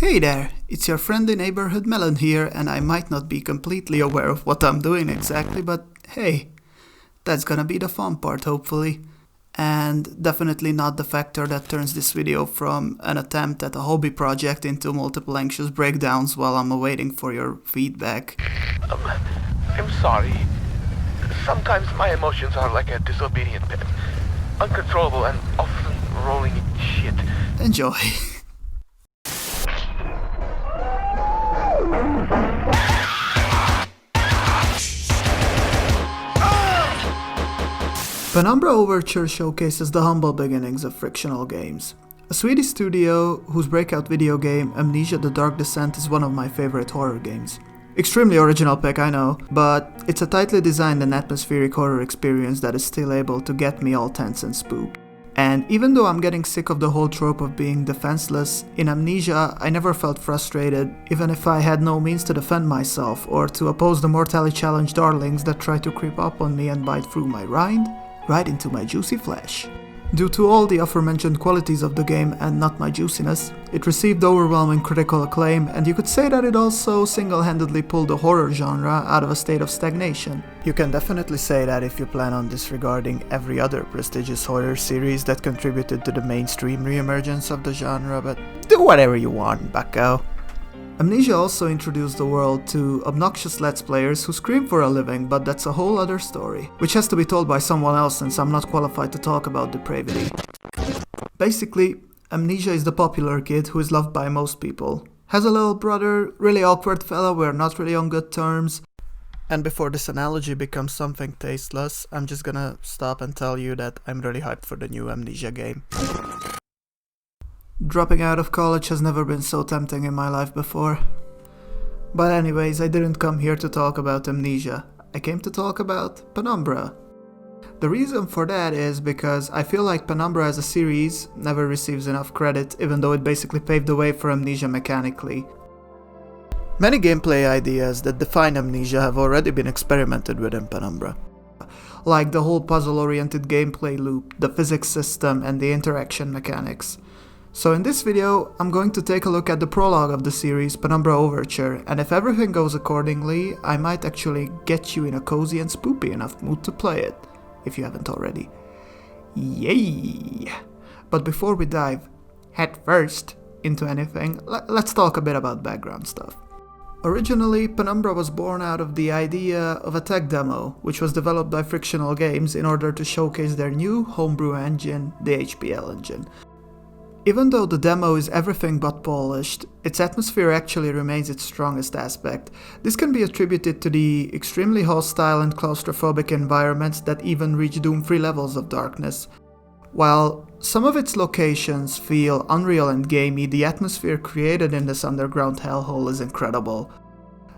Hey there, it's your friendly neighborhood Melon here, and I might not be completely aware of what I'm doing exactly, but hey, that's gonna be the fun part hopefully. And definitely not the factor that turns this video from an attempt at a hobby project into multiple anxious breakdowns while I'm awaiting for your feedback. I'm sorry. Sometimes my emotions are like a disobedient pet. Uncontrollable and often rolling in shit. Enjoy. Penumbra Overture showcases the humble beginnings of Frictional games. A Swedish studio whose breakout video game Amnesia: The Dark Descent is one of my favorite horror games. Extremely original pick, I know, but it's a tightly designed and atmospheric horror experience that is still able to get me all tense and spooked. And even though I'm getting sick of the whole trope of being defenseless, in Amnesia I never felt frustrated, even if I had no means to defend myself or to oppose the mortally challenged darlings that try to creep up on me and bite through my rind right into my juicy flesh. Due to all the aforementioned qualities of the game and not my juiciness, it received overwhelming critical acclaim, and you could say that it also single-handedly pulled the horror genre out of a state of stagnation. You can definitely say that if you plan on disregarding every other prestigious horror series that contributed to the mainstream re-emergence of the genre, but do whatever you want, bucko. Amnesia also introduced the world to obnoxious Let's Players who scream for a living, but that's a whole other story, which has to be told by someone else since I'm not qualified to talk about depravity. Basically, Amnesia is the popular kid who is loved by most people. Has a little brother, really awkward fella, we're not really on good terms. And before this analogy becomes something tasteless, I'm just gonna stop and tell you that I'm really hyped for the new Amnesia game. Dropping out of college has never been so tempting in my life before. But anyways, I didn't come here to talk about Amnesia. I came to talk about Penumbra. The reason for that is because I feel like Penumbra as a series never receives enough credit, even though it basically paved the way for Amnesia mechanically. Many gameplay ideas that define Amnesia have already been experimented with in Penumbra. Like the whole puzzle-oriented gameplay loop, the physics system, and the interaction mechanics. So in this video, I'm going to take a look at the prologue of the series, Penumbra Overture, and if everything goes accordingly, I might actually get you in a cozy and spoopy enough mood to play it, if you haven't already. Yay! But before we dive head first into anything, let's talk a bit about background stuff. Originally, Penumbra was born out of the idea of a tech demo, which was developed by Frictional Games in order to showcase their new homebrew engine, the HPL engine. Even though the demo is everything but polished, its atmosphere actually remains its strongest aspect. This can be attributed to the extremely hostile and claustrophobic environments that even reach doom-free levels of darkness. While some of its locations feel unreal and gamey, the atmosphere created in this underground hellhole is incredible.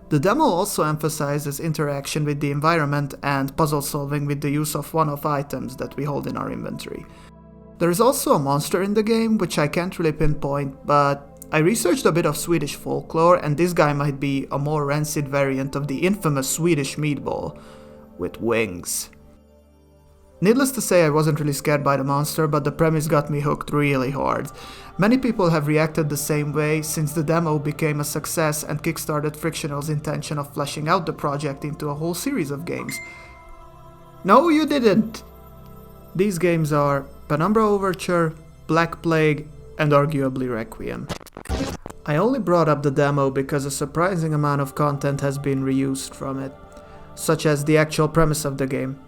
The demo also emphasizes interaction with the environment and puzzle solving with the use of one-off items that we hold in our inventory. There is also a monster in the game, which I can't really pinpoint, but I researched a bit of Swedish folklore, and this guy might be a more rancid variant of the infamous Swedish meatball, with wings. Needless to say, I wasn't really scared by the monster, but the premise got me hooked really hard. Many people have reacted the same way since the demo became a success and kickstarted Frictional's intention of fleshing out the project into a whole series of games. No, you didn't! These games are Penumbra Overture, Black Plague, and arguably Requiem. I only brought up the demo because a surprising amount of content has been reused from it, such as the actual premise of the game.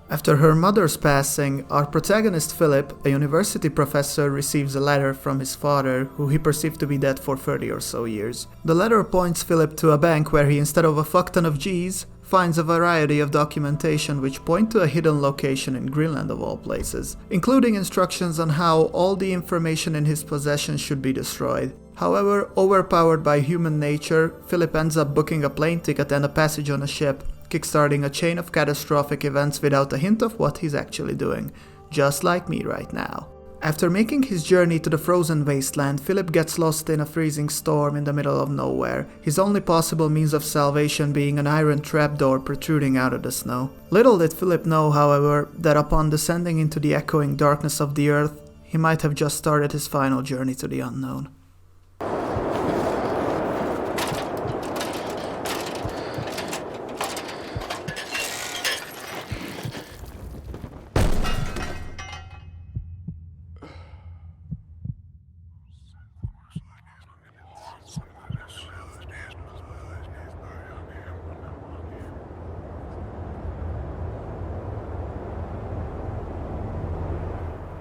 After her mother's passing, our protagonist Philip, a university professor, receives a letter from his father, who he perceived to be dead for 30 or so years. The letter points Philip to a bank where he, instead of a fuckton of G's, finds a variety of documentation which point to a hidden location in Greenland of all places, including instructions on how all the information in his possession should be destroyed. However, overpowered by human nature, Philip ends up booking a plane ticket and a passage on a ship, kickstarting a chain of catastrophic events without a hint of what he's actually doing, just like me right now. After making his journey to the frozen wasteland, Philip gets lost in a freezing storm in the middle of nowhere, his only possible means of salvation being an iron trapdoor protruding out of the snow. Little did Philip know, however, that upon descending into the echoing darkness of the earth, he might have just started his final journey to the unknown.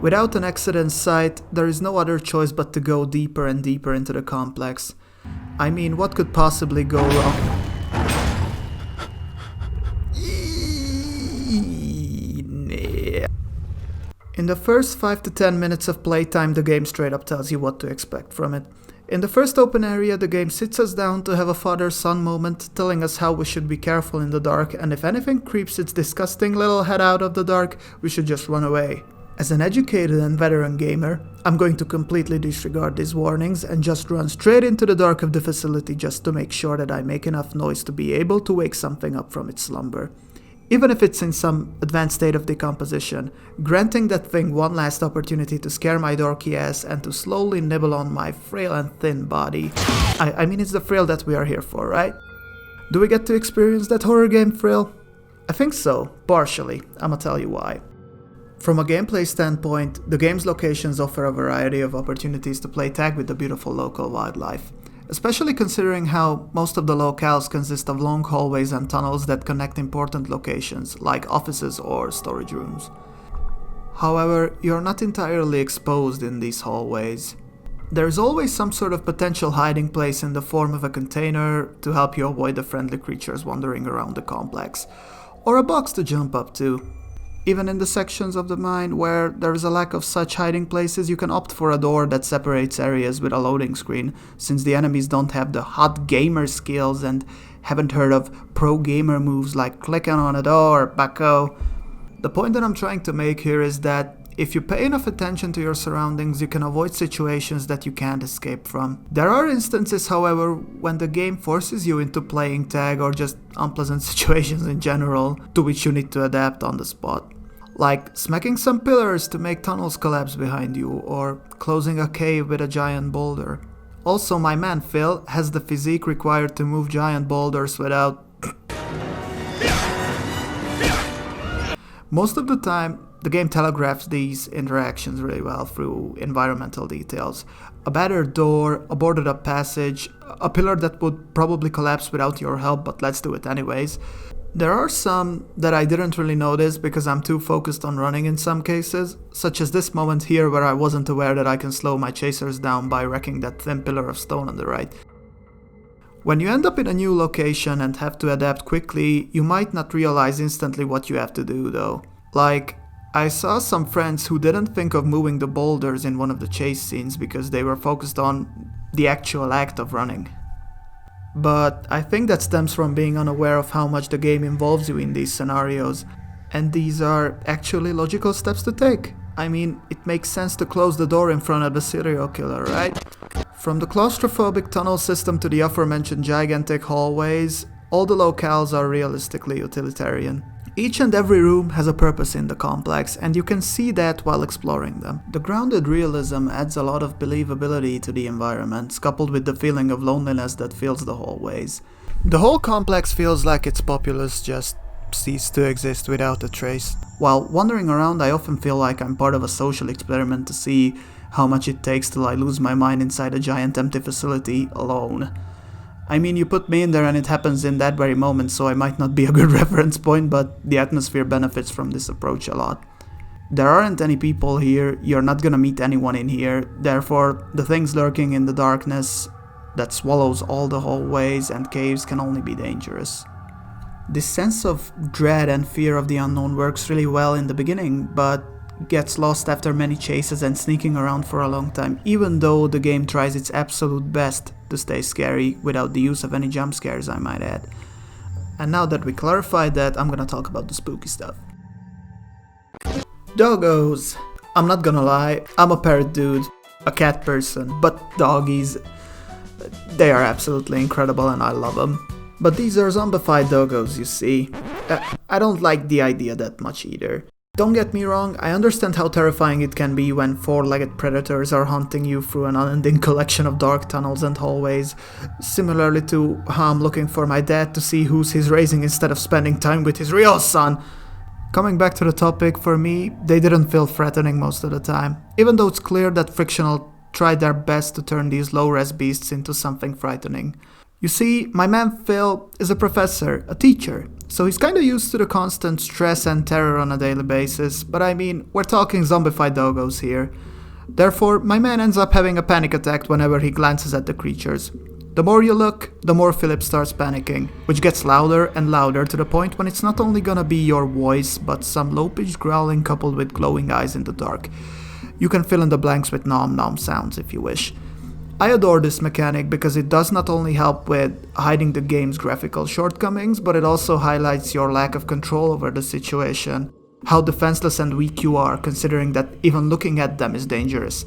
Without an exit in sight, there is no other choice but to go deeper and deeper into the complex. I mean, what could possibly go wrong? In the first 5 to 10 minutes of playtime, the game straight up tells you what to expect from it. In the first open area, the game sits us down to have a father-son moment, telling us how we should be careful in the dark, and if anything creeps its disgusting little head out of the dark, we should just run away. As an educated and veteran gamer, I'm going to completely disregard these warnings and just run straight into the dark of the facility just to make sure that I make enough noise to be able to wake something up from its slumber. Even if it's in some advanced state of decomposition, granting that thing one last opportunity to scare my dorky ass and to slowly nibble on my frail and thin body. I mean, it's the thrill that we are here for, right? Do we get to experience that horror game thrill? I think so, partially. I'ma tell you why. From a gameplay standpoint, the game's locations offer a variety of opportunities to play tag with the beautiful local wildlife. Especially considering how most of the locales consist of long hallways and tunnels that connect important locations, like offices or storage rooms. However, you're not entirely exposed in these hallways. There's always some sort of potential hiding place in the form of a container to help you avoid the friendly creatures wandering around the complex, or a box to jump up to. Even in the sections of the mine where there is a lack of such hiding places, you can opt for a door that separates areas with a loading screen, since the enemies don't have the hot gamer skills and haven't heard of pro gamer moves like clicking on a door, bucko. The point that I'm trying to make here is that if you pay enough attention to your surroundings, you can avoid situations that you can't escape from. There are instances, however, when the game forces you into playing tag or just unpleasant situations in general, to which you need to adapt on the spot. Like smacking some pillars to make tunnels collapse behind you, or closing a cave with a giant boulder. Also, my man Phil has the physique required to move giant boulders without... Most of the time, the game telegraphs these interactions really well through environmental details. A battered door, a boarded up passage, a pillar that would probably collapse without your help, but let's do it anyways. There are some that I didn't really notice because I'm too focused on running in some cases, such as this moment here where I wasn't aware that I can slow my chasers down by wrecking that thin pillar of stone on the right. When you end up in a new location and have to adapt quickly, you might not realize instantly what you have to do though. Like, I saw some friends who didn't think of moving the boulders in one of the chase scenes because they were focused on the actual act of running. But I think that stems from being unaware of how much the game involves you in these scenarios, and these are actually logical steps to take. I mean, it makes sense to close the door in front of the serial killer, right? From the claustrophobic tunnel system to the aforementioned gigantic hallways, all the locales are realistically utilitarian. Each and every room has a purpose in the complex, and you can see that while exploring them. The grounded realism adds a lot of believability to the environments, coupled with the feeling of loneliness that fills the hallways. The whole complex feels like its populace just ceased to exist without a trace. While wandering around, I often feel like I'm part of a social experiment to see how much it takes till I lose my mind inside a giant empty facility alone. I mean, you put me in there and it happens in that very moment, so I might not be a good reference point, but the atmosphere benefits from this approach a lot. There aren't any people here, you're not gonna meet anyone in here, therefore the things lurking in the darkness that swallows all the hallways and caves can only be dangerous. This sense of dread and fear of the unknown works really well in the beginning, but gets lost after many chases and sneaking around for a long time, even though the game tries its absolute best to stay scary without the use of any jump scares, I might add. And now that we clarified that, I'm gonna talk about the spooky stuff. Doggos! I'm not gonna lie, I'm a parrot dude, a cat person, but doggies, they are absolutely incredible and I love them. But these are zombified doggos, you see. I don't like the idea that much either. Don't get me wrong, I understand how terrifying it can be when four-legged predators are hunting you through an unending collection of dark tunnels and hallways, similarly to how I'm looking for my dad to see who's he's raising instead of spending time with his real son. Coming back to the topic, for me, they didn't feel threatening most of the time, even though it's clear that Frictional tried their best to turn these low-res beasts into something frightening. You see, my man Phil is a professor, a teacher, So he's kinda used to the constant stress and terror on a daily basis, but I mean, we're talking zombified doggos here. Therefore, my man ends up having a panic attack whenever he glances at the creatures. The more you look, the more Philip starts panicking, which gets louder and louder to the point when it's not only gonna be your voice, but some low-pitched growling coupled with glowing eyes in the dark. You can fill in the blanks with nom nom sounds if you wish. I adore this mechanic because it does not only help with hiding the game's graphical shortcomings, but it also highlights your lack of control over the situation. How defenseless and weak you are, considering that even looking at them is dangerous.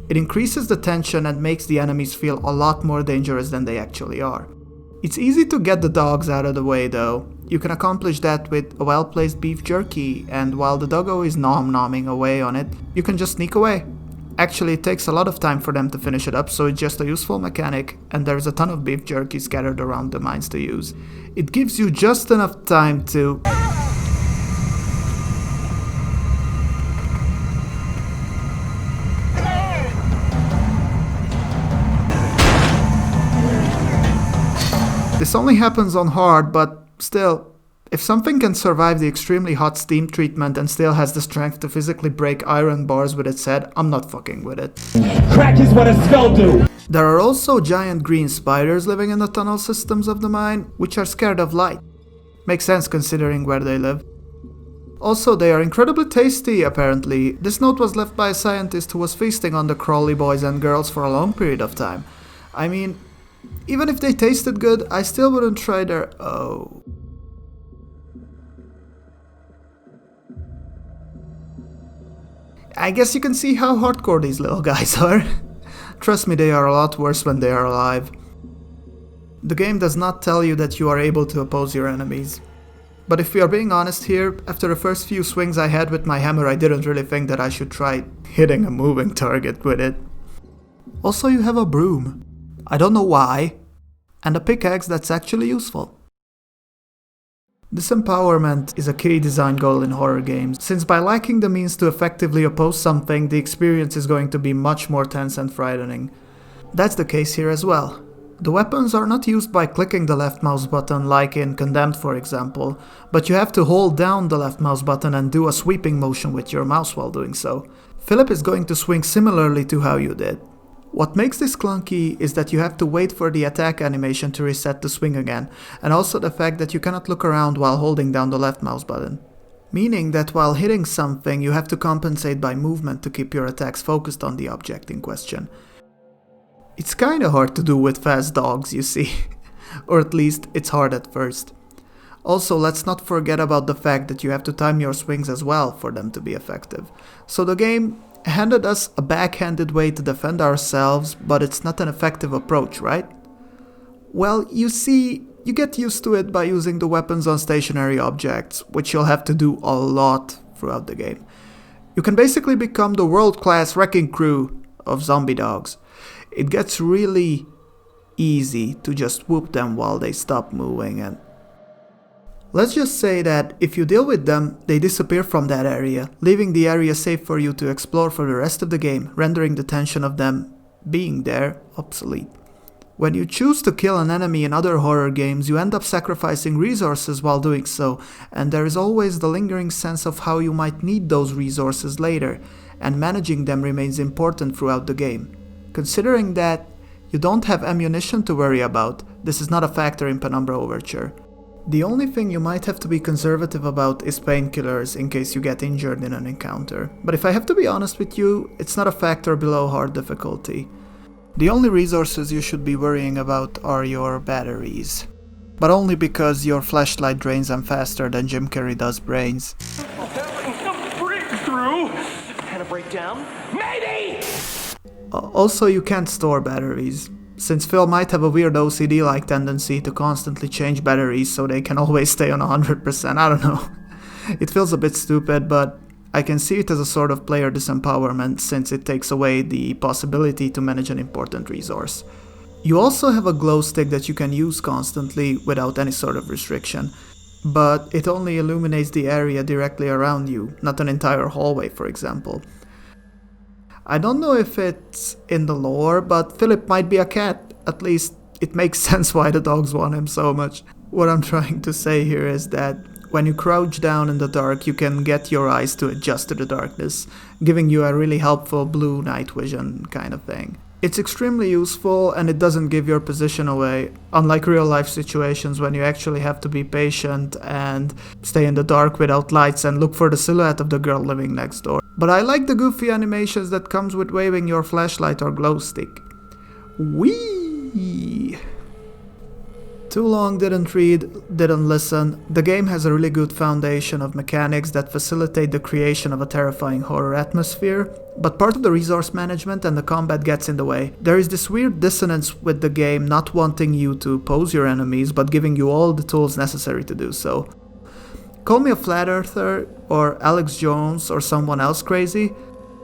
It increases the tension and makes the enemies feel a lot more dangerous than they actually are. It's easy to get the dogs out of the way though. You can accomplish that with a well-placed beef jerky, and while the doggo is nom-nomming away on it, you can just sneak away. Actually, it takes a lot of time for them to finish it up, so it's just a useful mechanic, and there's a ton of beef jerky scattered around the mines to use. It gives you just enough time to... This only happens on hard, but still, if something can survive the extremely hot steam treatment and still has the strength to physically break iron bars with its head, I'm not fucking with it. Crack is what a skull do! There are also giant green spiders living in the tunnel systems of the mine, which are scared of light. Makes sense considering where they live. Also, they are incredibly tasty, apparently. This note was left by a scientist who was feasting on the crawly boys and girls for a long period of time. I mean, even if they tasted good, I still wouldn't try their... Oh. I guess you can see how hardcore these little guys are. Trust me, they are a lot worse when they are alive. The game does not tell you that you are able to oppose your enemies. But if we are being honest here, after the first few swings I had with my hammer, I didn't really think that I should try hitting a moving target with it. Also, you have a broom. I don't know why. And a pickaxe that's actually useful. This empowerment is a key design goal in horror games, since by lacking the means to effectively oppose something, the experience is going to be much more tense and frightening. That's the case here as well. The weapons are not used by clicking the left mouse button like in Condemned for example, but you have to hold down the left mouse button and do a sweeping motion with your mouse while doing so. Philip is going to swing similarly to how you did. What makes this clunky is that you have to wait for the attack animation to reset the swing again, and also the fact that you cannot look around while holding down the left mouse button. Meaning that while hitting something, you have to compensate by movement to keep your attacks focused on the object in question. It's kinda hard to do with fast dogs, you see. Or at least, it's hard at first. Also, let's not forget about the fact that you have to time your swings as well for them to be effective. So the game handed us a backhanded way to defend ourselves, but it's not an effective approach, right? Well, you see, you get used to it by using the weapons on stationary objects, which you'll have to do a lot throughout the game. You can basically become the world-class wrecking crew of zombie dogs. It gets really easy to just whoop them while they stop moving, and let's just say that if you deal with them, they disappear from that area, leaving the area safe for you to explore for the rest of the game, rendering the tension of them being there obsolete. When you choose to kill an enemy in other horror games, you end up sacrificing resources while doing so, and there is always the lingering sense of how you might need those resources later, and managing them remains important throughout the game. Considering that you don't have ammunition to worry about, this is not a factor in Penumbra Overture. The only thing you might have to be conservative about is painkillers in case you get injured in an encounter. But if I have to be honest with you, it's not a factor below hard difficulty. The only resources you should be worrying about are your batteries. But only because your flashlight drains them faster than Jim Carrey does brains. Breakthrough! Had a breakdown? Maybe! Also, you can't store batteries, since Phil might have a weird OCD-like tendency to constantly change batteries so they can always stay on 100%, I don't know. It feels a bit stupid, but I can see it as a sort of player disempowerment since it takes away the possibility to manage an important resource. You also have a glow stick that you can use constantly without any sort of restriction, but it only illuminates the area directly around you, not an entire hallway, for example. I don't know if it's in the lore, but Philip might be a cat. At least, it makes sense why the dogs want him so much. What I'm trying to say here is that when you crouch down in the dark, you can get your eyes to adjust to the darkness, giving you a really helpful blue night vision kind of thing. It's extremely useful and it doesn't give your position away, unlike real life situations when you actually have to be patient and stay in the dark without lights and look for the silhouette of the girl living next door. But I like the goofy animations that comes with waving your flashlight or glow stick. Whee! Too long, didn't read, didn't listen. The game has a really good foundation of mechanics that facilitate the creation of a terrifying horror atmosphere, but part of the resource management and the combat gets in the way. There is this weird dissonance with the game not wanting you to pose your enemies, but giving you all the tools necessary to do so. Call me a flat earther, or Alex Jones, or someone else crazy,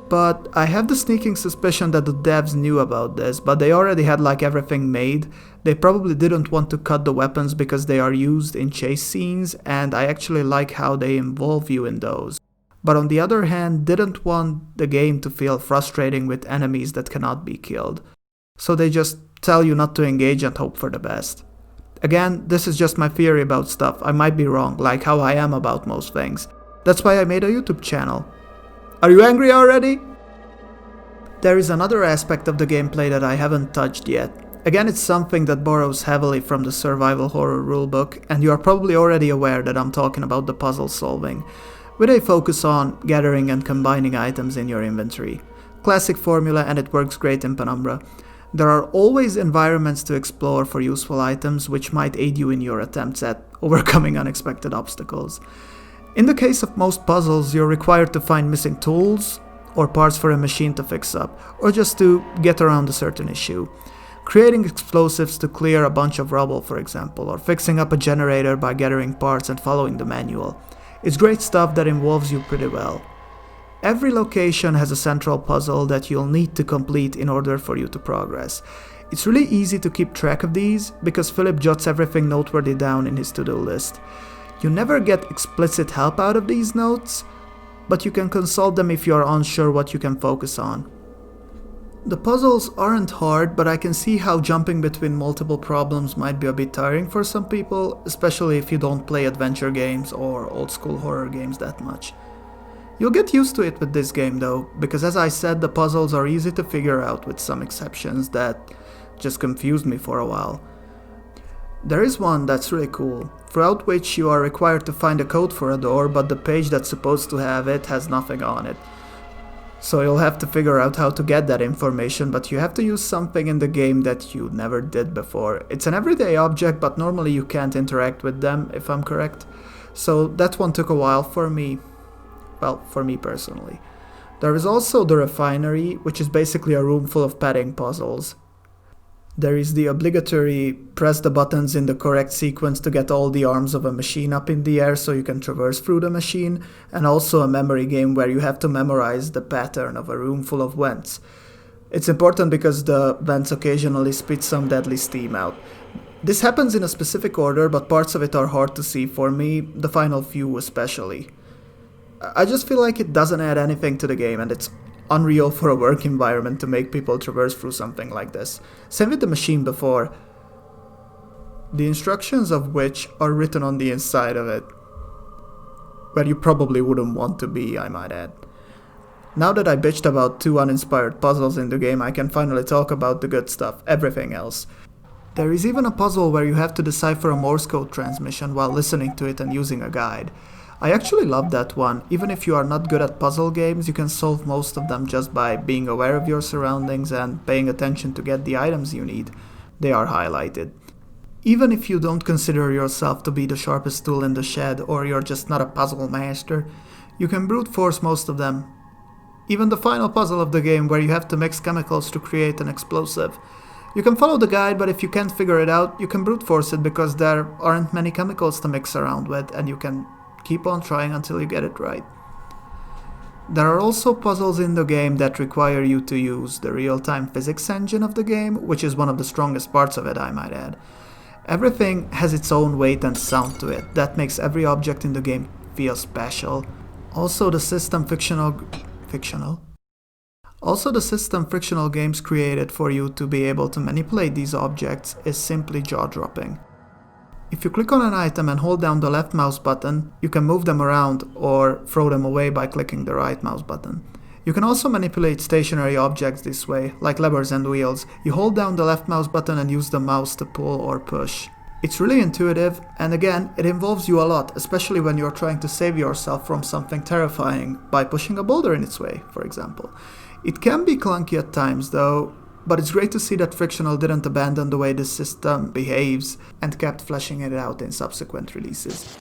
but I have the sneaking suspicion that the devs knew about this, but they already had like everything made. They probably didn't want to cut the weapons because they are used in chase scenes, and I actually like how they involve you in those. But on the other hand, didn't want the game to feel frustrating with enemies that cannot be killed. So they just tell you not to engage and hope for the best. Again, this is just my theory about stuff. I might be wrong, like how I am about most things. That's why I made a YouTube channel. Are you angry already? There is another aspect of the gameplay that I haven't touched yet. Again, it's something that borrows heavily from the survival horror rulebook, and you are probably already aware that I'm talking about the puzzle solving, with a focus on gathering and combining items in your inventory. Classic formula, and it works great in Penumbra. There are always environments to explore for useful items which might aid you in your attempts at overcoming unexpected obstacles. In the case of most puzzles, you're required to find missing tools or parts for a machine to fix up, or just to get around a certain issue. Creating explosives to clear a bunch of rubble, for example, or fixing up a generator by gathering parts and following the manual. It's great stuff that involves you pretty well. Every location has a central puzzle that you'll need to complete in order for you to progress. It's really easy to keep track of these because Philip jots everything noteworthy down in his to-do list. You never get explicit help out of these notes, but you can consult them if you are unsure what you can focus on. The puzzles aren't hard, but I can see how jumping between multiple problems might be a bit tiring for some people, especially if you don't play adventure games or old school horror games that much. You'll get used to it with this game though, because as I said, the puzzles are easy to figure out with some exceptions that just confused me for a while. There is one that's really cool, throughout which you are required to find a code for a door, but the page that's supposed to have it has nothing on it. So you'll have to figure out how to get that information, but you have to use something in the game that you never did before. It's an everyday object, but normally you can't interact with them, if I'm correct. So that one took a while for me. Well, for me personally. There is also the refinery, which is basically a room full of padding puzzles. There is the obligatory press the buttons in the correct sequence to get all the arms of a machine up in the air so you can traverse through the machine, and also a memory game where you have to memorize the pattern of a room full of vents. It's important because the vents occasionally spit some deadly steam out. This happens in a specific order, but parts of it are hard to see for me, the final few especially. I just feel like it doesn't add anything to the game, and it's unreal for a work environment to make people traverse through something like this. Same with the machine before, the instructions of which are written on the inside of it, where you probably wouldn't want to be, I might add. Now that I bitched about 2 uninspired puzzles in the game, I can finally talk about the good stuff, everything else. There is even a puzzle where you have to decipher a Morse code transmission while listening to it and using a guide. I actually love that one. Even if you are not good at puzzle games, you can solve most of them just by being aware of your surroundings and paying attention to get the items you need. They are highlighted. Even if you don't consider yourself to be the sharpest tool in the shed, or you're just not a puzzle master, you can brute force most of them. Even the final puzzle of the game where you have to mix chemicals to create an explosive. You can follow the guide, but if you can't figure it out, you can brute force it because there aren't many chemicals to mix around with, and you can keep on trying until you get it right. There are also puzzles in the game that require you to use the real-time physics engine of the game, which is one of the strongest parts of it, I might add. Everything has its own weight and sound to it. That makes every object in the game feel special. Also, the system Frictional games created for you to be able to manipulate these objects is simply jaw-dropping. If you click on an item and hold down the left mouse button, you can move them around or throw them away by clicking the right mouse button. You can also manipulate stationary objects this way, like levers and wheels. You hold down the left mouse button and use the mouse to pull or push. It's really intuitive, and again, it involves you a lot, especially when you're trying to save yourself from something terrifying by pushing a boulder in its way, for example. It can be clunky at times though, but it's great to see that Frictional didn't abandon the way this system behaves and kept fleshing it out in subsequent releases.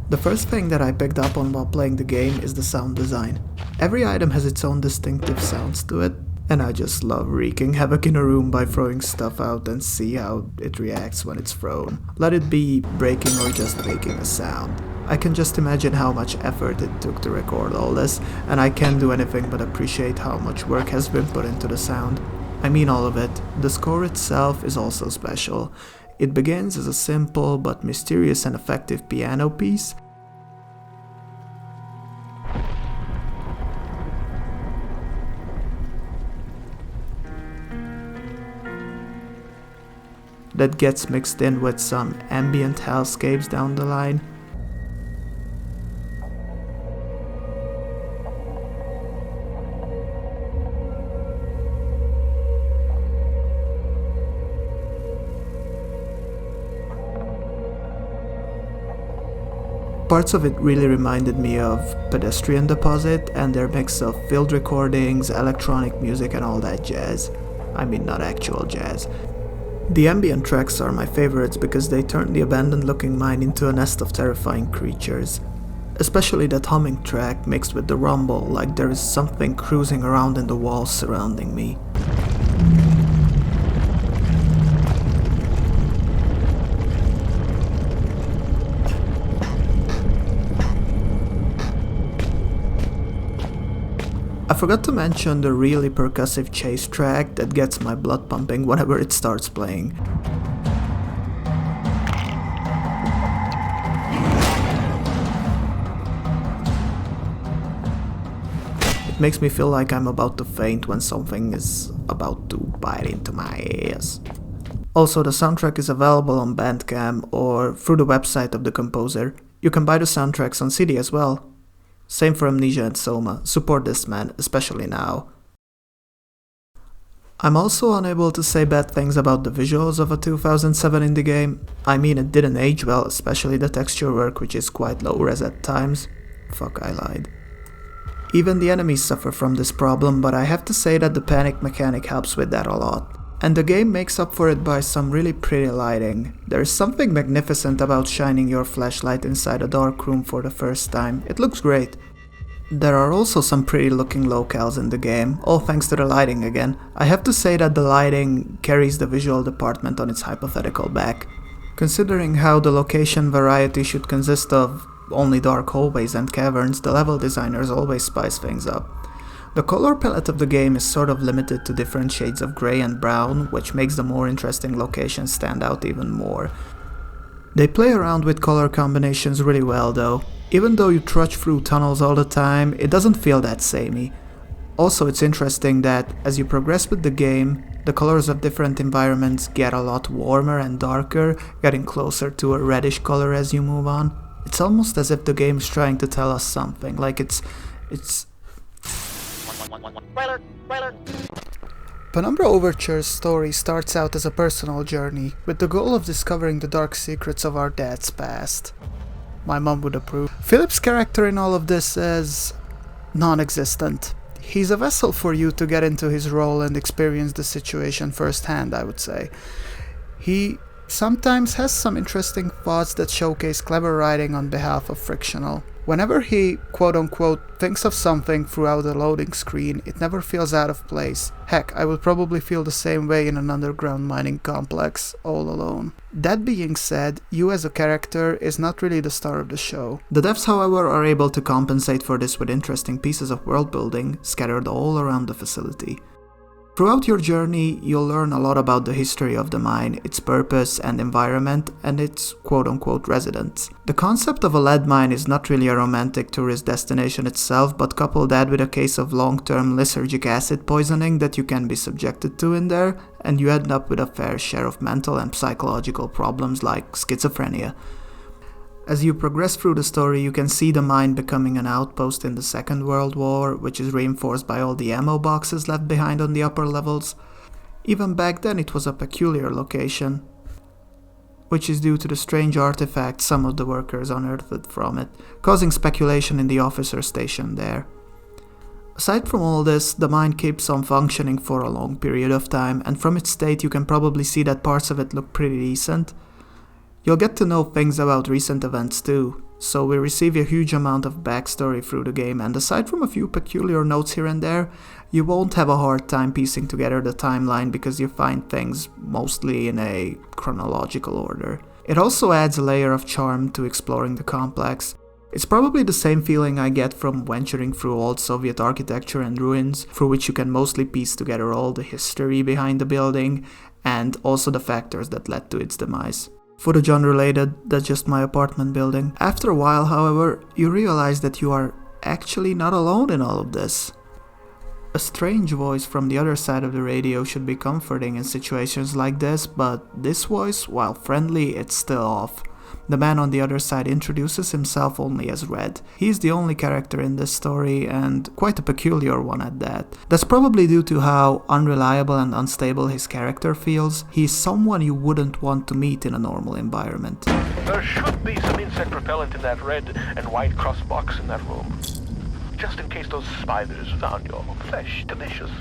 The first thing that I picked up on while playing the game is the sound design. Every item has its own distinctive sounds to it, and I just love wreaking havoc in a room by throwing stuff out and see how it reacts when it's thrown. Let it be breaking or just making a sound. I can just imagine how much effort it took to record all this, and I can't do anything but appreciate how much work has been put into the sound. I mean all of it. The score itself is also special. It begins as a simple but mysterious and effective piano piece, that gets mixed in with some ambient hellscapes down the line. Parts of it really reminded me of Pedestrian Deposit and their mix of field recordings, electronic music and all that jazz. I mean, not actual jazz. The ambient tracks are my favorites because they turn the abandoned looking mine into a nest of terrifying creatures. Especially that humming track mixed with the rumble, like there is something cruising around in the walls surrounding me. I forgot to mention the really percussive chase track that gets my blood pumping whenever it starts playing. It makes me feel like I'm about to faint when something is about to bite into my ears. Also, the soundtrack is available on Bandcamp or through the website of the composer. You can buy the soundtracks on CD as well. Same for Amnesia and Soma. Support this man, especially now. I'm also unable to say bad things about the visuals of a 2007 indie game. I mean, it didn't age well, especially the texture work, which is quite low res at times. Fuck, I lied. Even the enemies suffer from this problem, but I have to say that the panic mechanic helps with that a lot. And the game makes up for it by some really pretty lighting. There is something magnificent about shining your flashlight inside a dark room for the first time. It looks great. There are also some pretty looking locales in the game, all thanks to the lighting again. I have to say that the lighting carries the visual department on its hypothetical back. Considering how the location variety should consist of only dark hallways and caverns, the level designers always spice things up. The color palette of the game is sort of limited to different shades of grey and brown, which makes the more interesting locations stand out even more. They play around with color combinations really well though. Even though you trudge through tunnels all the time, it doesn't feel that samey. Also, it's interesting that as you progress with the game, the colors of different environments get a lot warmer and darker, getting closer to a reddish color as you move on. It's almost as if the game is trying to tell us something, like it's... Penumbra Overture's story starts out as a personal journey, with the goal of discovering the dark secrets of our dad's past. My mom would approve. Philip's character in all of this is non-existent. He's a vessel for you to get into his role and experience the situation firsthand, I would say. He sometimes has some interesting thoughts that showcase clever writing on behalf of Frictional. Whenever he, quote-unquote, thinks of something throughout a loading screen, it never feels out of place. Heck, I would probably feel the same way in an underground mining complex, all alone. That being said, you as a character is not really the star of the show. The devs, however, are able to compensate for this with interesting pieces of world building scattered all around the facility. Throughout your journey, you'll learn a lot about the history of the mine, its purpose and environment, and its quote-unquote residents. The concept of a lead mine is not really a romantic tourist destination itself, but couple that with a case of long-term lysergic acid poisoning that you can be subjected to in there, and you end up with a fair share of mental and psychological problems like schizophrenia. As you progress through the story, you can see the mine becoming an outpost in the Second World War, which is reinforced by all the ammo boxes left behind on the upper levels. Even back then it was a peculiar location, which is due to the strange artifacts some of the workers unearthed from it, causing speculation in the officer station there. Aside from all this, the mine keeps on functioning for a long period of time, and from its state you can probably see that parts of it look pretty decent. You'll get to know things about recent events too, so we receive a huge amount of backstory through the game, and aside from a few peculiar notes here and there, you won't have a hard time piecing together the timeline because you find things mostly in a chronological order. It also adds a layer of charm to exploring the complex. It's probably the same feeling I get from venturing through old Soviet architecture and ruins, through which you can mostly piece together all the history behind the building, and also the factors that led to its demise. Footage unrelated, that's just my apartment building. After a while, however, you realize that you are actually not alone in all of this. A strange voice from the other side of the radio should be comforting in situations like this, but this voice, while friendly, it's still off. The man on the other side introduces himself only as Red. He's the only character in this story, and quite a peculiar one at that. That's probably due to how unreliable and unstable his character feels. He's someone you wouldn't want to meet in a normal environment. There should be some insect repellent in that red and white cross box in that room. Just in case those spiders found your flesh delicious.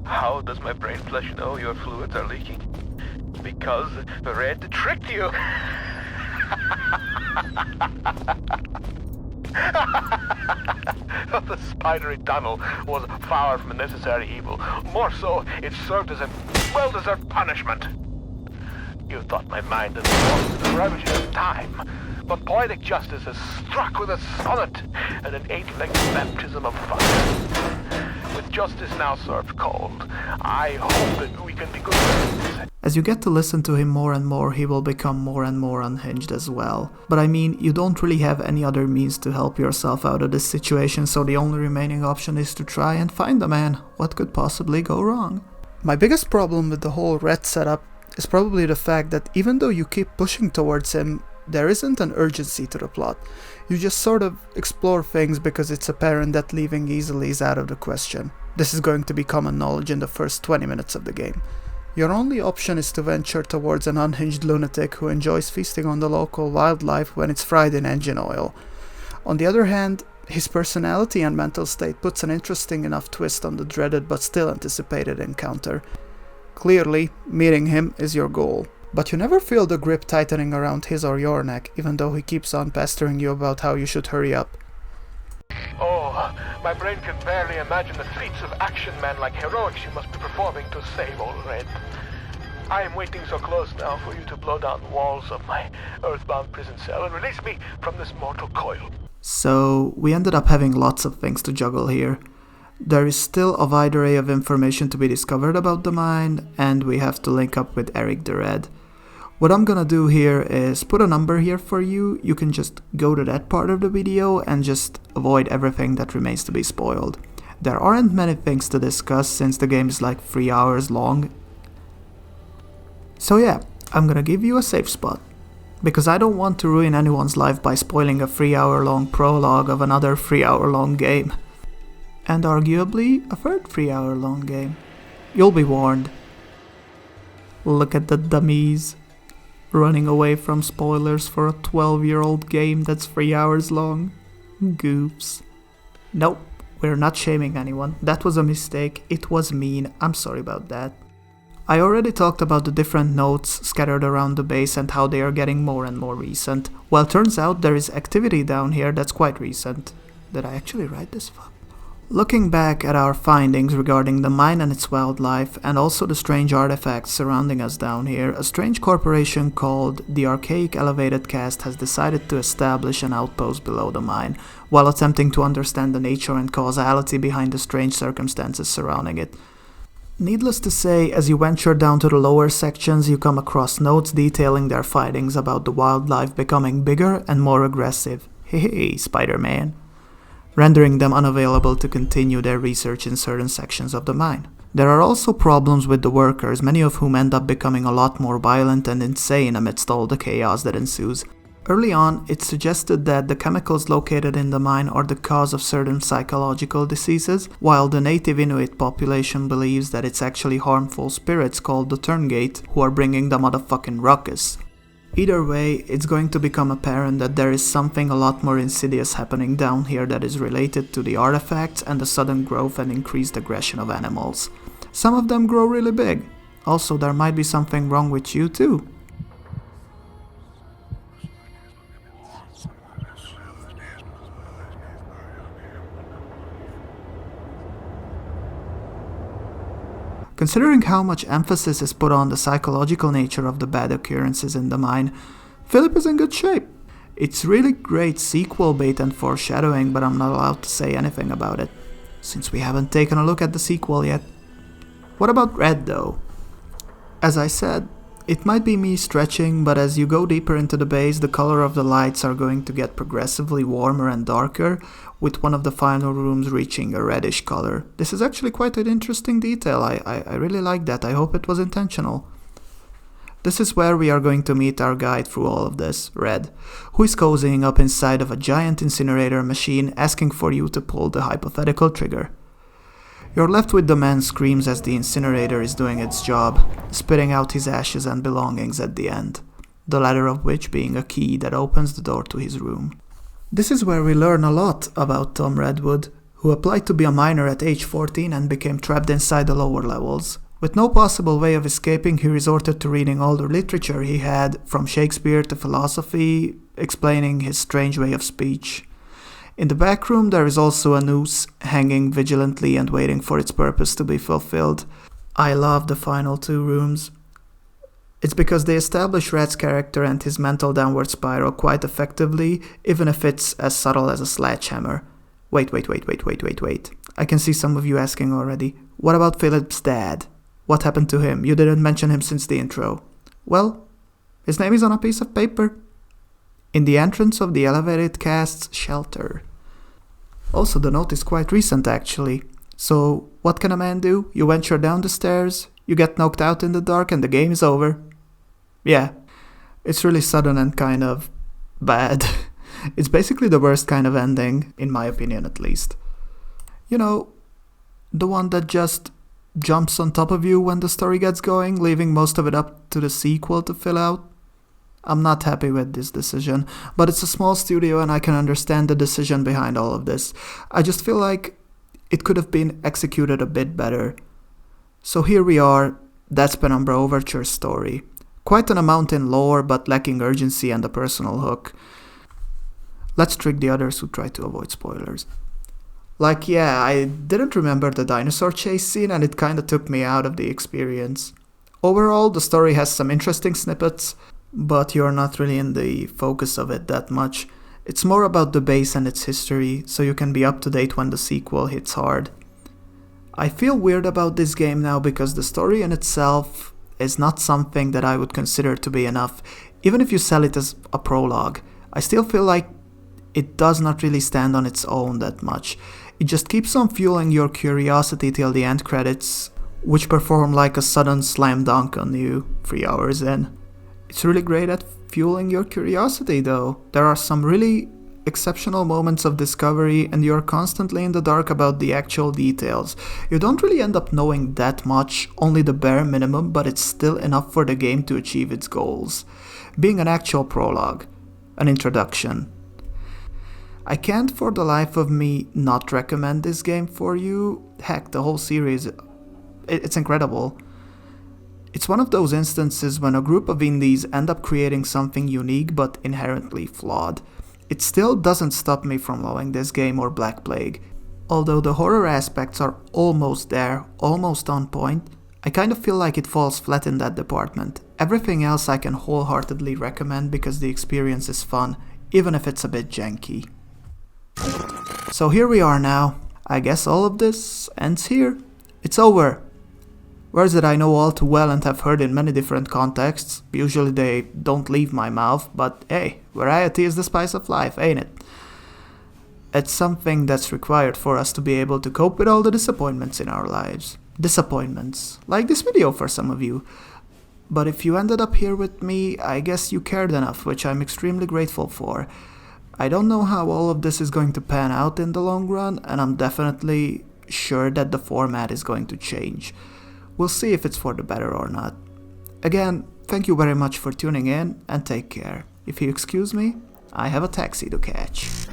How does my brain flesh know your fluids are leaking? Because the red tricked you! The spidery tunnel was far from a necessary evil. More so, it served as a well-deserved punishment. You thought my mind had lost the ravages of time, but poetic justice has struck with a sonnet and an 8-legged baptism of fire. With justice now served cold, I hope that we can be good friends. As you get to listen to him more and more, he will become more and more unhinged as well. But I mean, you don't really have any other means to help yourself out of this situation, so the only remaining option is to try and find the man. What could possibly go wrong? My biggest problem with the whole Red setup is probably the fact that even though you keep pushing towards him, there isn't an urgency to the plot. You just sort of explore things because it's apparent that leaving easily is out of the question. This is going to be common knowledge in the first 20 minutes of the game. Your only option is to venture towards an unhinged lunatic who enjoys feasting on the local wildlife when it's fried in engine oil. On the other hand, his personality and mental state puts an interesting enough twist on the dreaded but still anticipated encounter. Clearly, meeting him is your goal. But you never feel the grip tightening around his or your neck, even though he keeps on pestering you about how you should hurry up. Oh, my brain can barely imagine the feats of action man like heroics you must be performing to save old Red. I am waiting so close now for you to blow down the walls of my earthbound prison cell and release me from this mortal coil. So, we ended up having lots of things to juggle here. There is still a wide array of information to be discovered about the mine, and we have to link up with Eric the Red. What I'm gonna do here is put a number here for you. You can just go to that part of the video and just avoid everything that remains to be spoiled. There aren't many things to discuss since the game is like 3 hours long. So yeah, I'm gonna give you a safe spot. Because I don't want to ruin anyone's life by spoiling a 3-hour-long prologue of another 3-hour-long game. And arguably a third 3-hour-long game. You'll be warned. Look at the dummies. Running away from spoilers for a 12-year-old game that's 3 hours long. Goofs. Nope, we're not shaming anyone. That was a mistake. It was mean. I'm sorry about that. I already talked about the different notes scattered around the base and how they are getting more and more recent. Well, turns out there is activity down here that's quite recent. Did I actually write this? Fuck. Looking back at our findings regarding the mine and its wildlife, and also the strange artifacts surrounding us down here, a strange corporation called the Archaic Elevated Caste has decided to establish an outpost below the mine, while attempting to understand the nature and causality behind the strange circumstances surrounding it. Needless to say, as you venture down to the lower sections, you come across notes detailing their findings about the wildlife becoming bigger and more aggressive. Hey, Spider-Man. Rendering them unavailable to continue their research in certain sections of the mine. There are also problems with the workers, many of whom end up becoming a lot more violent and insane amidst all the chaos that ensues. Early on, it suggested that the chemicals located in the mine are the cause of certain psychological diseases, while the native Inuit population believes that it's actually harmful spirits called the Turngate who are bringing the motherfucking ruckus. Either way, it's going to become apparent that there is something a lot more insidious happening down here that is related to the artifacts and the sudden growth and increased aggression of animals. Some of them grow really big. Also, there might be something wrong with you too. Considering how much emphasis is put on the psychological nature of the bad occurrences in the mine, Philip is in good shape. It's really great sequel bait and foreshadowing, but I'm not allowed to say anything about it, since we haven't taken a look at the sequel yet. What about Red though? As I said, it might be me stretching, but as you go deeper into the base, the color of the lights are going to get progressively warmer and darker, with one of the final rooms reaching a reddish color. This is actually quite an interesting detail. I really like that. I hope it was intentional. This is where we are going to meet our guide through all of this, Red, who is cozying up inside of a giant incinerator machine asking for you to pull the hypothetical trigger. You're left with the man's screams as the incinerator is doing its job, spitting out his ashes and belongings at the end, the latter of which being a key that opens the door to his room. This is where we learn a lot about Tom Redwood, who applied to be a miner at age 14 and became trapped inside the lower levels. With no possible way of escaping, he resorted to reading all the literature he had, from Shakespeare to philosophy, explaining his strange way of speech. In the back room there is also a noose, hanging vigilantly and waiting for its purpose to be fulfilled. I love the final two rooms. It's because they establish Red's character and his mental downward spiral quite effectively, even if it's as subtle as a sledgehammer. Wait. I can see some of you asking already. What about Philip's dad? What happened to him? You didn't mention him since the intro. Well, his name is on a piece of paper. In the entrance of the elevated cast's shelter. Also, the note is quite recent actually. So, what can a man do? You venture down the stairs, you get knocked out in the dark and the game is over. Yeah, it's really sudden and kind of bad. It's basically the worst kind of ending, in my opinion at least. You know, the one that just jumps on top of you when the story gets going, leaving most of it up to the sequel to fill out. I'm not happy with this decision, but it's a small studio and I can understand the decision behind all of this. I just feel like it could have been executed a bit better. So here we are, that's Penumbra Overture's story. Quite an amount in lore, but lacking urgency and a personal hook. Let's trick the others who try to avoid spoilers. Like, yeah, I didn't remember the dinosaur chase scene and it kinda took me out of the experience. Overall, the story has some interesting snippets, but you're not really in the focus of it that much. It's more about the base and its history, so you can be up to date when the sequel hits hard. I feel weird about this game now because the story in itself is not something that I would consider to be enough. Even if you sell it as a prologue, I still feel like it does not really stand on its own that much. It just keeps on fueling your curiosity till the end credits, which perform like a sudden slam dunk on you 3 hours in. It's really great at fueling your curiosity though. There are some really exceptional moments of discovery and you're constantly in the dark about the actual details. You don't really end up knowing that much, only the bare minimum, but it's still enough for the game to achieve its goals. Being an actual prologue, an introduction. I can't for the life of me not recommend this game for you. Heck, the whole series, it's incredible. It's one of those instances when a group of indies end up creating something unique but inherently flawed. It still doesn't stop me from loving this game or Black Plague. Although the horror aspects are almost there, almost on point, I kind of feel like it falls flat in that department. Everything else I can wholeheartedly recommend because the experience is fun, even if it's a bit janky. So here we are now. I guess all of this ends here. It's over. Words that I know all too well and have heard in many different contexts. Usually they don't leave my mouth, but hey, variety is the spice of life, ain't it? It's something that's required for us to be able to cope with all the disappointments in our lives. Disappointments, like this video for some of you. But if you ended up here with me, I guess you cared enough, which I'm extremely grateful for. I don't know how all of this is going to pan out in the long run, and I'm definitely sure that the format is going to change. We'll see if it's for the better or not. Again, thank you very much for tuning in, and take care. If you excuse me, I have a taxi to catch.